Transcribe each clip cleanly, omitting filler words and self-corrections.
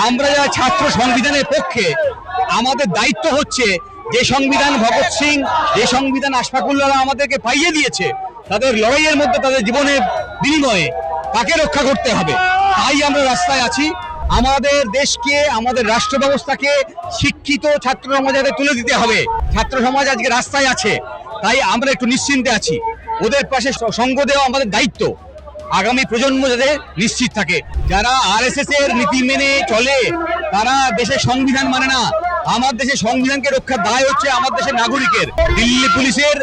আমরা যারা ছাত্র সংবিধানের পক্ষে, আমাদের দায়িত্ব হচ্ছে যে সংবিধান ভগৎ সিং, যে সংবিধান আশফাকুল্লাহ আমাদেরকে পাইয়ে দিয়েছে, তাদের লড়াইয়ের মধ্যে তাদের জীবনের বিনিময়ে তাকে রক্ষা করতে হবে। তাই আমরা রাস্তায় আছি। আমাদের দেশকে, আমাদের রাষ্ট্র ব্যবস্থাকে শিক্ষিত ছাত্র সমাজে তুলে দিতে হবে। ছাত্র সমাজ আজকে রাস্তায় আছে, তাই আমরা একটু নিশ্চিন্তে আছি। ওদের পাশে সঙ্গ দেওয়া আমাদের দায়িত্ব। আগামী প্রজন্ম যাতে নিশ্চিত থাকে। যারা আরএসএস এর নীতি মেনে চলে, তারা দেশের সংবিধান মানে না। আমার দেশের সংবিধানকে রক্ষার দায় হচ্ছে আমার দেশের নাগরিকের। দিল্লি পুলিশের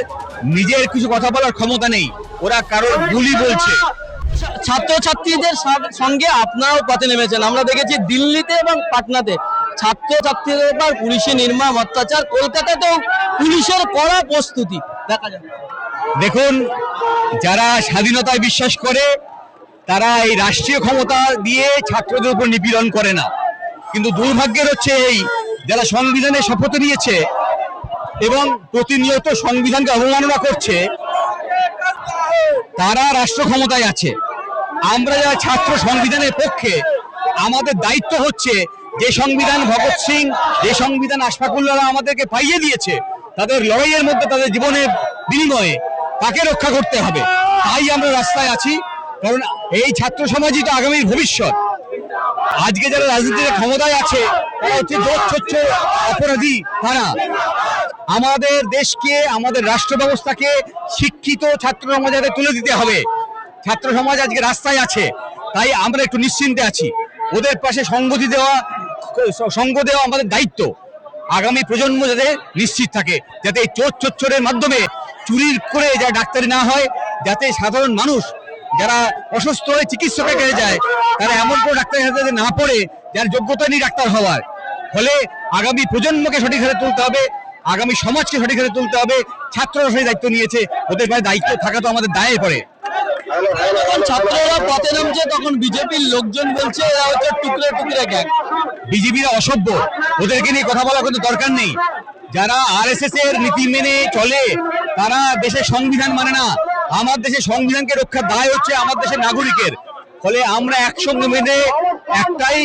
নিজের কিছু কথা বলার ক্ষমতা নেই, ওরা কারোর গুলি বলছে। ছাত্রছাত্রীদের সঙ্গে আপনারাও পথে নেমেছেন। আমরা দেখেছি দিল্লিতে এবং পাটনাতে ছাত্রছাত্রীদের উপর পুলিশের নির্মম অত্যাচার, কলকাতাতেও পুলিশের কড়া প্রস্তুতি দেখা যায়। দেখুন, যারা স্বাধীনতায় বিশ্বাস করে তারা এই রাষ্ট্রীয় ক্ষমতা দিয়ে ছাত্রদের উপর নিপীড়ন করে না। কিন্তু দুর্ভাগ্যের হচ্ছে এই, যারা সংবিধানের শপথ নিয়েছে এবং প্রতিনিয়ত সংবিধানকে অবমাননা করছে, তারা রাষ্ট্র ক্ষমতায় আছে। আমরা যারা ছাত্র সংবিধানের পক্ষে, আমাদের দায়িত্ব হচ্ছে যে সংবিধান ভগৎ সিং, যে সংবিধান আশফাকুল্লাহ আমাদেরকে পাইয়ে দিয়েছে, তাদের লড়াইয়ের মধ্যে তাদের জীবনের বিনিময়ে তাকে রক্ষা করতে হবে। তাই আমরা রাস্তায় আছি, কারণ এই ছাত্র সমাজই তো আগামীর ভবিষ্যৎ। আজকে যারা রাজনীতির ক্ষমতায় আছে তারা হচ্ছে জোচ্ছচ্ছ অপরাধী। তারা আমাদের দেশকে, আমাদের রাষ্ট্র ব্যবস্থাকে শিক্ষিত ছাত্র সমাজে তুলে দিতে হবে। ছাত্র সমাজ আজকে রাস্তায় আছে, তাই আমরা একটু নিশ্চিন্তে আছি। ওদের পাশে সঙ্গ দেওয়া আমাদের দায়িত্ব। আগামী প্রজন্ম যাতে নিশ্চিত থাকে, যাতে এই চোরের মাধ্যমে চুরি করে যা ডাক্তারি না হয়, যাতে সাধারণ মানুষ যারা অসুস্থ হয়ে চিকিৎসকের কাছে যায়, তারা এমন কোনো ডাক্তারের কাছে না পড়ে যার যোগ্যতা নেই ডাক্তার হওয়ার। ফলে আগামী প্রজন্মকে সঠিক হাতে তুলতে হবে, আগামী সমাজকে সঠিক হাতে তুলতে হবে। ছাত্ররা সেই দায়িত্ব নিয়েছে, ওদের পায়ে দায়িত্ব থাকা তো আমাদের দায়ে পড়ে। ছাত্ররা পথে নামছে, তখন বিজেপির লোকজন বলছে এরা হচ্ছে টুকরে টুকরে গ্যাং। বিজেপিরা অসভ্য, ওদেরকে নিয়ে কথা বলার কোনো দরকার নেই। যারা আরএসএস এর নীতি মেনে চলে, তারা দেশের সংবিধান মানে না। আমার দেশের সংবিধানকে রক্ষার দায় হচ্ছে আমার দেশের নাগরিকের। ফলে আমরা একসঙ্গে মিলে একটাই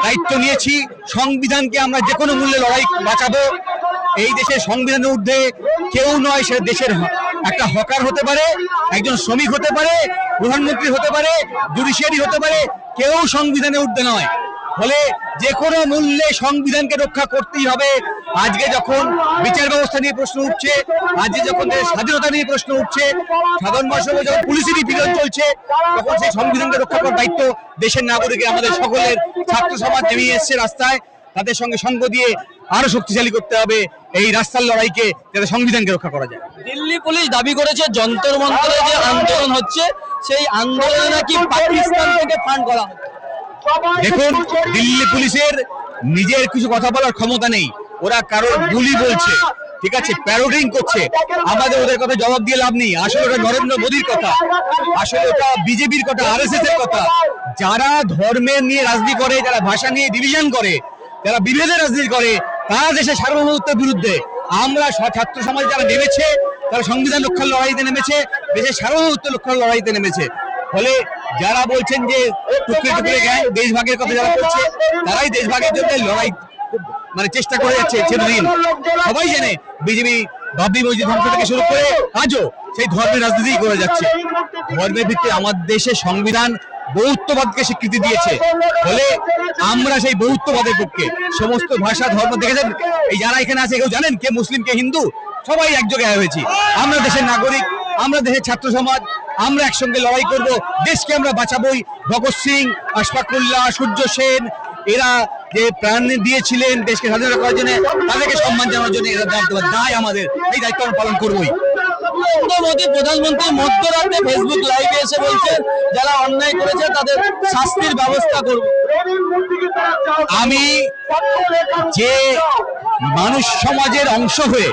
দায়িত্ব নিয়েছি, সংবিধানকে আমরা যে কোনো মূল্যে লড়াই বাঁচাবো। এই দেশের সংবিধানের ঊর্ধ্বে কেউ নয়। সে দেশের একটা হকার হতে পারে, একজন শ্রমিক হতে পারে, প্রধানমন্ত্রী হতে পারে, জুডিশিয়ারি হতে পারে, কেউ সংবিধানের ঊর্ধ্বে নয়। ফলে যে কোনো মূল্যে সংবিধানকে রক্ষা করতেই হবে। আজকে যখন বিচার ব্যবস্থা নিয়ে প্রশ্ন উঠছে, আজকে যখন স্বাধীনতা নিয়ে প্রশ্ন উঠছে, সাধারণ মানুষের যখন পুলিশের নিপীড়ন চলছে, তখন সেই সংবিধানকে রক্ষা করার দায়িত্ব দেশের নাগরিকের, আমাদের সকলের। ছাত্র সমাজ নেমে এসছে রাস্তায়, তাদের সঙ্গে সঙ্গ দিয়ে আরো শক্তিশালী করতে হবে এই রাস্তার লড়াইকে, যাতে সংবিধানকে রক্ষা করা যায়। দিল্লি পুলিশ দাবি করেছে যন্তর মন্তরে যে আন্দোলন হচ্ছে, সেই আন্দোলনে নাকি পাকিস্তান থেকে ফান্ড করা হচ্ছে। দেখুন, দিল্লি পুলিশের নিজের কিছু কথা বলার ক্ষমতা নেই, ওরা কারোর গুলি বলছে, ঠিক আছে, প্যারোডিং করছে। আমাদের ওদের কথা জবাব দিয়ে লাভ নেই। আসলে ওটা নরেন্দ্র মোদীর কথা, আসলে ওটা বিজেপির কথা, আরএসএস এর কথা। যারা ধর্মের নিয়ে রাজনীতি করে, যারা ভাষা নিয়ে ডিভিশন করে, যারা বিভেদের রাজনীতি করে, তারা দেশের সার্বভৌমত্বের বিরুদ্ধে। আমরা ছাত্র সমাজ যারা নেমেছে, তারা সংবিধান রক্ষার লড়াইতে নেমেছে, দেশের সার্বভৌমত্ব রক্ষার লড়াইতে নেমেছে। ফলে যারা বলছেন যে টুকরে টুকরে গ্যাং, দেশভাগের কথা যারা বলছে, তারাই দেশভাগের জন্য লড়াই মানে চেষ্টা করে যাচ্ছে চিরদিন। সবাই জানে বিজেপি বাবরি মসজিদ ধ্বংস থেকে শুরু করে আজও সেই ধর্মের রাজনীতি করে যাচ্ছে। ধর্মের ভিত্তিতে আমাদের দেশের সংবিধান বহুত্ববাদকে স্বীকৃতি দিয়েছে। ফলে আমরা সেই বহুত্ববাদের পক্ষে। সমস্ত ভাষা, ধর্ম দেখেছেন, এই যারা এখানে আছে কেউ জানেন কে মুসলিম কে হিন্দু? সবাই একযোগে হয়েছি। আমরা দেশের নাগরিক, আমরা দেশের ছাত্র সমাজ, আমরা একসঙ্গে লড়াই করব। দেশকে আমরা বাঁচাবোই। ভগৎ সিং, আশফাকুল্লাহ, সূর্য সেন, এরা যে প্রাণ দিয়েছিলেন দেশকে স্বাধীন করার জন্য, তাদেরকে সম্মান জানানোর জন্য এরা দায় আমাদের। এই দায়িত্ব আমরা পালন করবোই। নরেন্দ্র মোদী প্রধানমন্ত্রী মধ্যরাতে ফেসবুক লাইভে এসে বলছেন যারা অন্যায় করেছে তাদের শাস্তির ব্যবস্থা করব। আমি যে মানুষ সমাজের অংশ হয়ে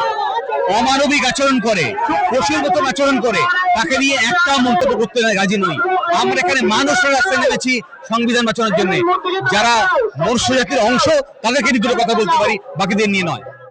অমানবিক আচরণ করে, পশুর মতন আচরণ করে, তাকে নিয়ে একটা মন্তব্য করতে রাজি নই। আমরা এখানে মানুষের রাস্তায় নেমেছি সংবিধান বাঁচানোর জন্য। যারা মনুষ্য জাতির অংশ, তাদেরকে নিয়ে দুটো কথা বলতে পারি, বাকিদের নিয়ে নয়।